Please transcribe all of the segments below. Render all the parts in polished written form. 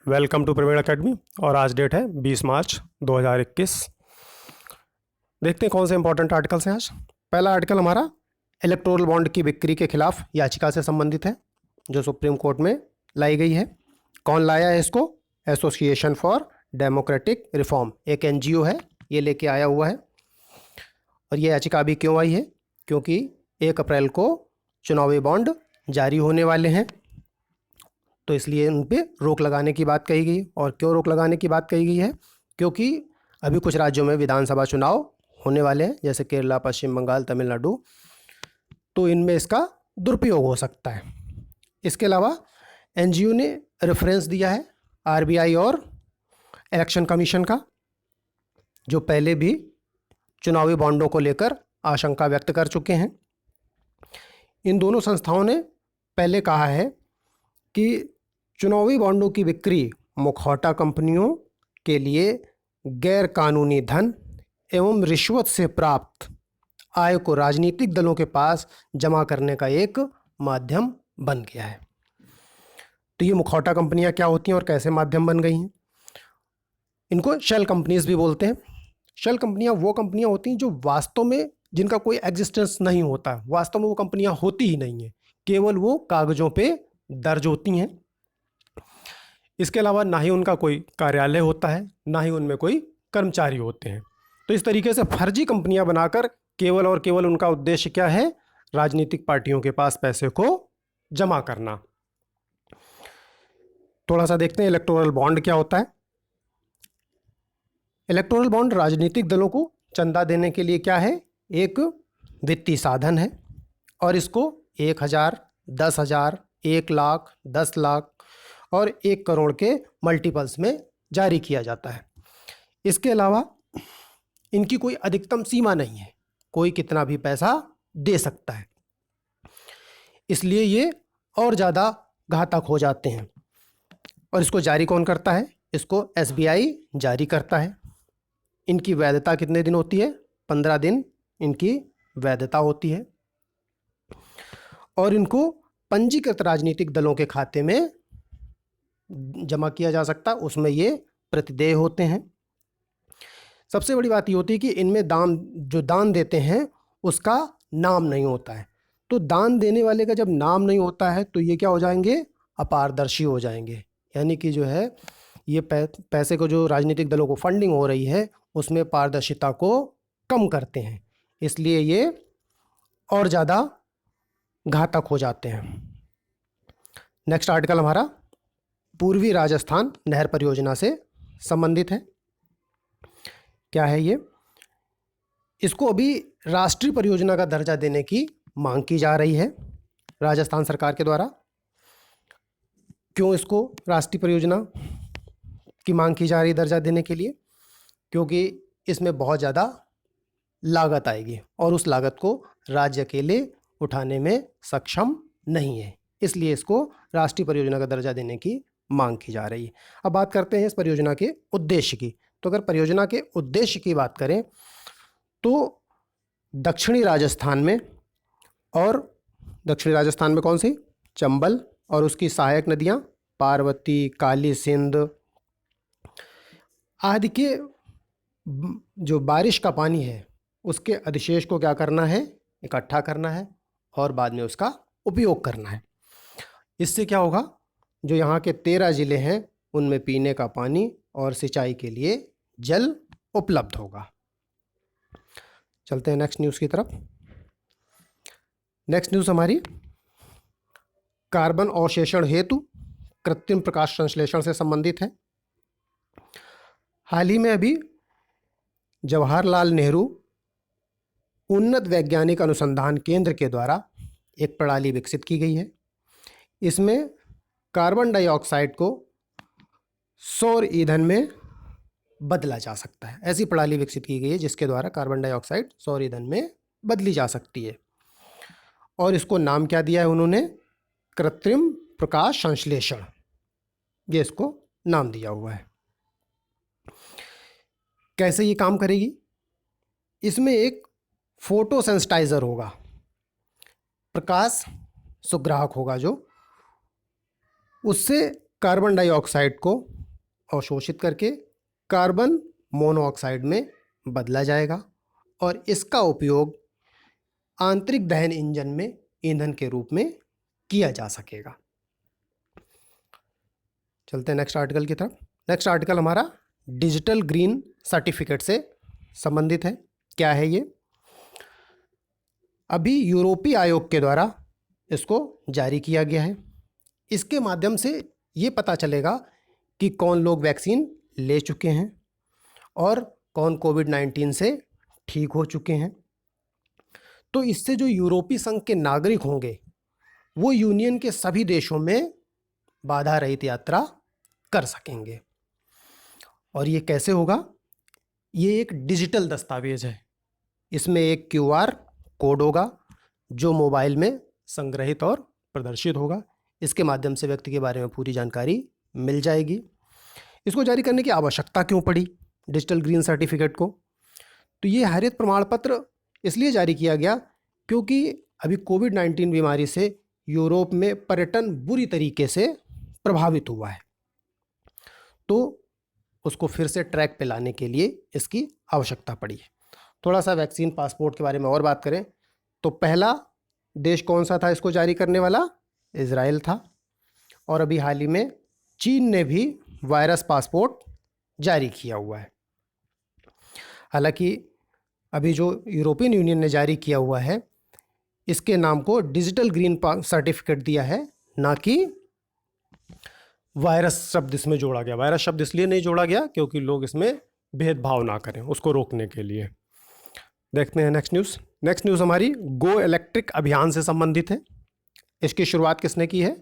Welcome to Praveen academy. और आज date है 20 मार्च 2021। देखते हैं कौन से इंपॉर्टेंट आर्टिकल्स हैं आज। पहला आर्टिकल हमारा इलेक्टोरल बॉन्ड की बिक्री के खिलाफ याचिका से संबंधित है, जो सुप्रीम कोर्ट में लाई गई है। कौन लाया है इसको? एसोसिएशन फॉर डेमोक्रेटिक रिफॉर्म, एक एनजीओ है, ये लेके आया हुआ है। और ये याचिका अभी क्यों आई है? क्योंकि 1 अप्रैल को चुनावी बॉन्ड जारी होने वाले हैं, तो इसलिए उन पर रोक लगाने की बात कही गई। और क्यों रोक लगाने की बात कही गई है? क्योंकि अभी कुछ राज्यों में विधानसभा चुनाव होने वाले हैं, जैसे केरला, पश्चिम बंगाल, तमिलनाडु, तो इनमें इसका दुरुपयोग हो सकता है। इसके अलावा एनजीओ ने रेफरेंस दिया है आरबीआई और इलेक्शन कमीशन का, जो पहले भी चुनावी बॉन्डों को लेकर आशंका व्यक्त कर चुके हैं। इन दोनों संस्थाओं ने पहले कहा है कि चुनावी बॉन्डों की बिक्री मुखौटा कंपनियों के लिए गैर कानूनी धन एवं रिश्वत से प्राप्त आय को राजनीतिक दलों के पास जमा करने का एक माध्यम बन गया है। तो ये मुखौटा कंपनियां क्या होती हैं और कैसे माध्यम बन गई हैं? इनको शेल कंपनीज भी बोलते हैं। शेल कंपनियां वो कंपनियां होती हैं जो वास्तव में जिनका कोई एग्जिस्टेंस नहीं होता, वास्तव में वो कंपनियां होती ही नहीं हैं, केवल वो कागजों पे दर्ज होती हैं। इसके अलावा ना ही उनका कोई कार्यालय होता है, ना ही उनमें कोई कर्मचारी होते हैं। तो इस तरीके से फर्जी कंपनियां बनाकर केवल और केवल उनका उद्देश्य क्या है? राजनीतिक पार्टियों के पास पैसे को जमा करना। थोड़ा सा देखते हैं इलेक्टोरल बॉन्ड क्या होता है। इलेक्टोरल बॉन्ड राजनीतिक दलों को चंदा देने के लिए क्या है? एक वित्तीय साधन है, और इसको 1,000, 10,000, 1 लाख, 10 लाख और 1 करोड़ के मल्टीपल्स में जारी किया जाता है। इसके अलावा इनकी कोई अधिकतम सीमा नहीं है, कोई कितना भी पैसा दे सकता है, इसलिए ये और ज़्यादा घातक हो जाते हैं। और इसको जारी कौन करता है? इसको एसबीआई जारी करता है। इनकी वैधता कितने दिन होती है? 15 दिन इनकी वैधता होती है। और इनको पंजीकृत राजनीतिक दलों के खाते में जमा किया जा सकता है, उसमें ये प्रतिदेय होते हैं। सबसे बड़ी बात ये होती है कि इनमें जो दान देते हैं उसका नाम नहीं होता है। तो दान देने वाले का जब नाम नहीं होता है तो ये क्या हो जाएंगे? अपारदर्शी हो जाएंगे। यानी कि जो है ये पैसे को, जो राजनीतिक दलों को फंडिंग हो रही है, उसमें पारदर्शिता को कम करते हैं, इसलिए ये और ज़्यादा घातक हो जाते हैं। नेक्स्ट आर्टिकल हमारा पूर्वी राजस्थान नहर परियोजना से संबंधित है। क्या है ये? इसको अभी राष्ट्रीय परियोजना का दर्जा देने की मांग की जा रही है राजस्थान सरकार के द्वारा। क्यों इसको राष्ट्रीय परियोजना की मांग की जा रही दर्जा देने के लिए? क्योंकि इसमें बहुत ज़्यादा लागत आएगी और उस लागत को राज्य अकेले उठाने में सक्षम नहीं है, इसलिए इसको राष्ट्रीय परियोजना का दर्जा देने की मांग की जा रही है। अब बात करते हैं इस परियोजना के उद्देश्य की। तो अगर परियोजना के उद्देश्य की बात करें तो दक्षिणी राजस्थान में, और दक्षिणी राजस्थान में कौन सी? चंबल और उसकी सहायक नदियाँ पार्वती, काली सिंध आदि के जो बारिश का पानी है उसके अधिशेष को क्या करना है? इकट्ठा करना है और बाद में उसका उपयोग करना है। इससे क्या होगा? जो यहाँ के 13 ज़िले हैं उनमें पीने का पानी और सिंचाई के लिए जल उपलब्ध होगा। चलते हैं नेक्स्ट न्यूज़ की तरफ। नेक्स्ट न्यूज़ हमारी कार्बन अवशोषण हेतु कृत्रिम प्रकाश संश्लेषण से संबंधित है। हाल ही में अभी जवाहरलाल नेहरू उन्नत वैज्ञानिक अनुसंधान केंद्र के द्वारा एक प्रणाली विकसित की गई है। इसमें कार्बन डाइऑक्साइड को सौर ईंधन में बदला जा सकता है। ऐसी प्रणाली विकसित की गई है जिसके द्वारा कार्बन डाइऑक्साइड सौर ईंधन में बदली जा सकती है। और इसको नाम क्या दिया है उन्होंने? कृत्रिम प्रकाश संश्लेषण, ये इसको नाम दिया हुआ है। कैसे ये काम करेगी? इसमें एक फोटोसेंसिटाइजर होगा, प्रकाश सुग्राहक होगा, जो उससे कार्बन डाइऑक्साइड को अवशोषित करके कार्बन मोनोऑक्साइड में बदला जाएगा और इसका उपयोग आंतरिक दहन इंजन में ईंधन के रूप में किया जा सकेगा। चलते हैं नेक्स्ट आर्टिकल की तरफ। नेक्स्ट आर्टिकल हमारा डिजिटल ग्रीन सर्टिफिकेट से संबंधित है। क्या है ये? अभी यूरोपीय आयोग के द्वारा इसको जारी किया गया है। इसके माध्यम से ये पता चलेगा कि कौन लोग वैक्सीन ले चुके हैं और कौन कोविड-19 से ठीक हो चुके हैं। तो इससे जो यूरोपीय संघ के नागरिक होंगे वो यूनियन के सभी देशों में बाधा रहित यात्रा कर सकेंगे। और ये कैसे होगा? ये एक डिजिटल दस्तावेज है। इसमें एक क्यूआर कोड होगा जो मोबाइल में संग्रहित और प्रदर्शित होगा। इसके माध्यम से व्यक्ति के बारे में पूरी जानकारी मिल जाएगी। इसको जारी करने की आवश्यकता क्यों पड़ी डिजिटल ग्रीन सर्टिफिकेट को? तो ये हरित प्रमाण पत्र इसलिए जारी किया गया क्योंकि अभी कोविड-19 बीमारी से यूरोप में पर्यटन बुरी तरीके से प्रभावित हुआ है। तो उसको फिर से ट्रैक पे लाने के लिए इसकी आवश्यकता पड़ी है। थोड़ा सा वैक्सीन पासपोर्ट के बारे में और बात करें तो पहला देश कौन सा था इसको जारी करने वाला? इजराइल था। और अभी हाल ही में चीन ने भी वायरस पासपोर्ट जारी किया हुआ है। हालांकि अभी जो यूरोपियन यूनियन ने जारी किया हुआ है इसके नाम को डिजिटल ग्रीन सर्टिफिकेट दिया है, ना कि वायरस शब्द इसमें जोड़ा गया। वायरस शब्द इसलिए नहीं जोड़ा गया क्योंकि लोग इसमें भेदभाव ना करें, उसको रोकने के लिए। देखते हैं नेक्स्ट न्यूज़। नेक्स्ट न्यूज़ हमारी गो इलेक्ट्रिक अभियान से संबंधित है। इसकी शुरुआत किसने की है?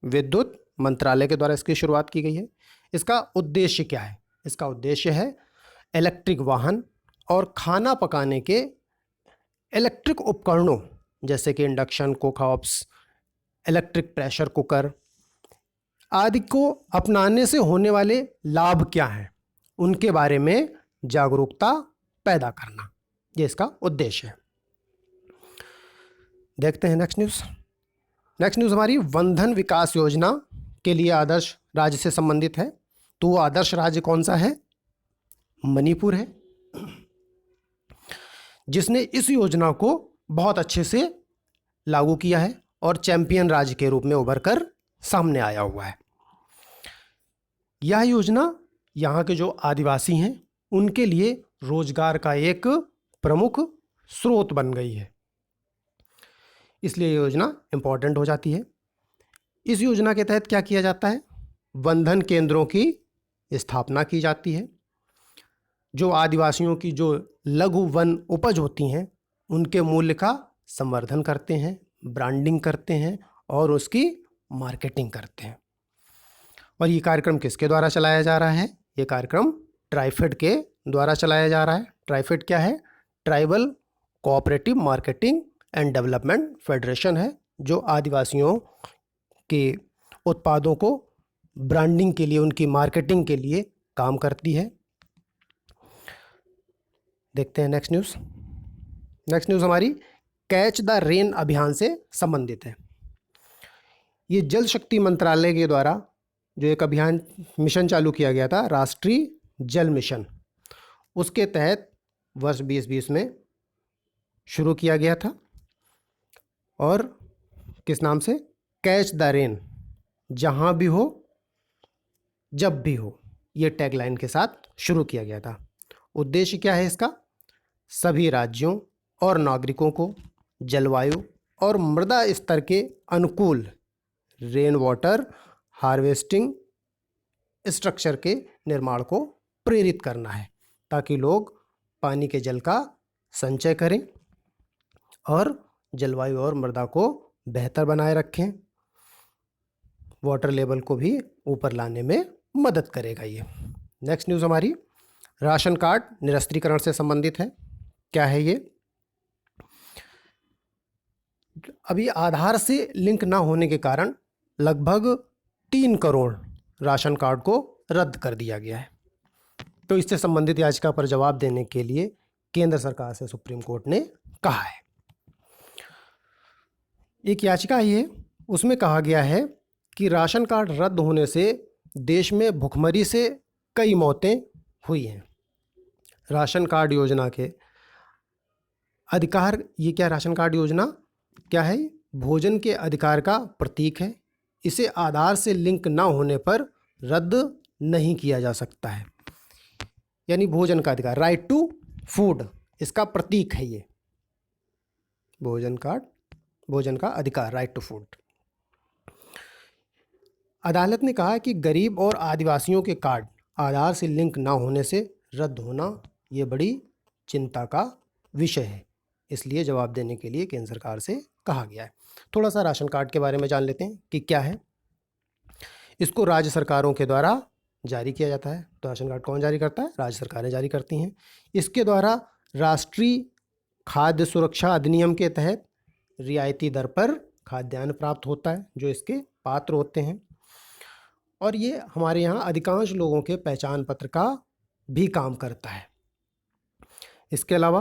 विद्युत मंत्रालय के द्वारा इसकी शुरुआत की गई है। इसका उद्देश्य क्या है? इसका उद्देश्य है इलेक्ट्रिक वाहन और खाना पकाने के इलेक्ट्रिक उपकरणों जैसे कि induction cooktops, electric pressure cooker आदि को अपनाने से होने वाले लाभ क्या हैं उनके बारे में जागरूकता पैदा करना, ये इसका उद्देश्य है। देखते हैं नेक्स्ट न्यूज़। नेक्स्ट न्यूज़ हमारी वंधन विकास योजना के लिए आदर्श राज्य से संबंधित है। तो वो आदर्श राज्य कौन सा है? मणिपुर है, जिसने इस योजना को बहुत अच्छे से लागू किया है और चैंपियन राज्य के रूप में उभर कर सामने आया हुआ है। यह योजना यहाँ के जो आदिवासी हैं उनके लिए रोजगार का एक प्रमुख स्रोत बन गई है, इसलिए योजना इम्पोर्टेंट हो जाती है। इस योजना के तहत क्या किया जाता है? वंधन केंद्रों की स्थापना की जाती है। जो आदिवासियों की जो लघु वन उपज होती हैं उनके मूल्य का संवर्धन करते हैं, ब्रांडिंग करते हैं और उसकी मार्केटिंग करते हैं। और ये कार्यक्रम किसके द्वारा चलाया जा रहा है? ये कार्यक्रम ट्राइफेड के द्वारा चलाया जा रहा है। ट्राइफेड क्या है? Tribal cooperative marketing and development federation है, जो आदिवासियों के उत्पादों को ब्रांडिंग के लिए, उनकी मार्केटिंग के लिए काम करती है। देखते हैं नेक्स्ट न्यूज़। नेक्स्ट न्यूज़ हमारी कैच द रेन अभियान से संबंधित है। ये जल शक्ति मंत्रालय के द्वारा जो एक अभियान मिशन चालू किया गया था, राष्ट्रीय जल मिशन, उसके तहत वर्ष 2020 में शुरू किया गया था। और किस नाम से? कैच द रेन, जहाँ भी हो जब भी हो, ये टैगलाइन के साथ शुरू किया गया था। उद्देश्य क्या है इसका? सभी राज्यों और नागरिकों को जलवायु और मृदा स्तर के अनुकूल रेन वाटर हार्वेस्टिंग स्ट्रक्चर के निर्माण को प्रेरित करना है, ताकि लोग पानी के जल का संचय करें और जलवायु और मृदा को बेहतर बनाए रखें। वाटर लेवल को भी ऊपर लाने में मदद करेगा ये। नेक्स्ट न्यूज़ हमारी राशन कार्ड निरस्त्रीकरण से संबंधित है। क्या है ये? अभी आधार से लिंक ना होने के कारण लगभग 3 करोड़ राशन कार्ड को रद्द कर दिया गया है। तो इससे संबंधित याचिका पर जवाब देने के लिए केंद्र सरकार से सुप्रीम कोर्ट ने कहा है। एक याचिका आई है, उसमें कहा गया है कि राशन कार्ड रद्द होने से देश में भुखमरी से कई मौतें हुई हैं। राशन कार्ड योजना के अधिकार, ये क्या राशन कार्ड योजना क्या है? भोजन के अधिकार का प्रतीक है। इसे आधार से लिंक ना होने पर रद्द नहीं किया जा सकता है। यानी भोजन का अधिकार, राइट टू फूड, इसका प्रतीक है ये भोजन कार्ड, भोजन का अधिकार, राइट टू फूड। अदालत ने कहा कि गरीब और आदिवासियों के कार्ड आधार से लिंक ना होने से रद्द होना ये बड़ी चिंता का विषय है, इसलिए जवाब देने के लिए केंद्र सरकार से कहा गया है। थोड़ा सा राशन कार्ड के बारे में जान लेते हैं कि क्या है। इसको राज्य सरकारों के द्वारा जारी किया जाता है। तो राशन कार्ड कौन जारी करता है? राज्य सरकारें जारी करती हैं। इसके द्वारा राष्ट्रीय खाद्य सुरक्षा अधिनियम के तहत रियायती दर पर खाद्यान्न प्राप्त होता है जो इसके पात्र होते हैं, और ये हमारे यहाँ अधिकांश लोगों के पहचान पत्र का भी काम करता है। इसके अलावा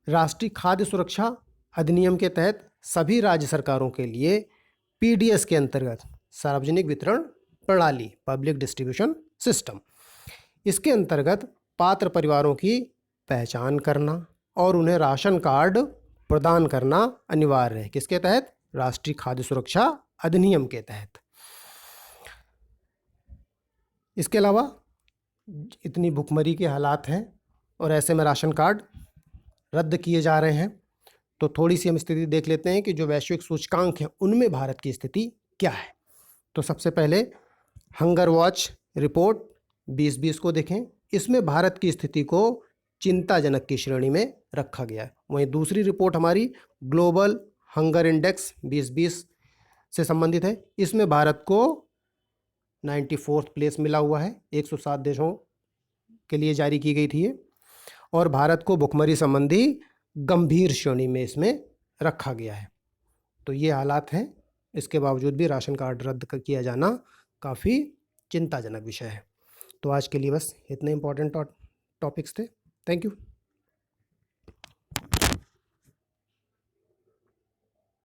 राष्ट्रीय खाद्य सुरक्षा अधिनियम के तहत सभी राज्य सरकारों के लिए पीडीएस के अंतर्गत सार्वजनिक वितरण प्रणाली, पब्लिक डिस्ट्रीब्यूशन सिस्टम, इसके अंतर्गत पात्र परिवारों की पहचान करना और उन्हें राशन कार्ड प्रदान करना अनिवार्य है। किसके तहत? राष्ट्रीय खाद्य सुरक्षा अधिनियम के तहत। इसके अलावा इतनी भुखमरी के हालात हैं और ऐसे में राशन कार्ड रद्द किए जा रहे हैं, तो थोड़ी सी हम स्थिति देख लेते हैं कि जो वैश्विक सूचकांक हैं उनमें भारत की स्थिति क्या है। तो सबसे पहले हंगर वॉच रिपोर्ट 2020 को देखें। इसमें भारत की स्थिति को चिंताजनक की श्रेणी में रखा गया है। वहीं दूसरी रिपोर्ट हमारी ग्लोबल हंगर इंडेक्स 2020 से संबंधित है। इसमें भारत को 94th प्लेस मिला हुआ है, 107 देशों के लिए जारी की गई थी ये, और भारत को भुखमरी संबंधी गंभीर श्रेणी में इसमें रखा गया है। तो ये हालात हैं, इसके बावजूद भी राशन कार्ड रद्द किया जाना काफ़ी चिंताजनक विषय है। तो आज के लिए बस इतने इम्पोर्टेंट टॉपिक्स थे। Thank you.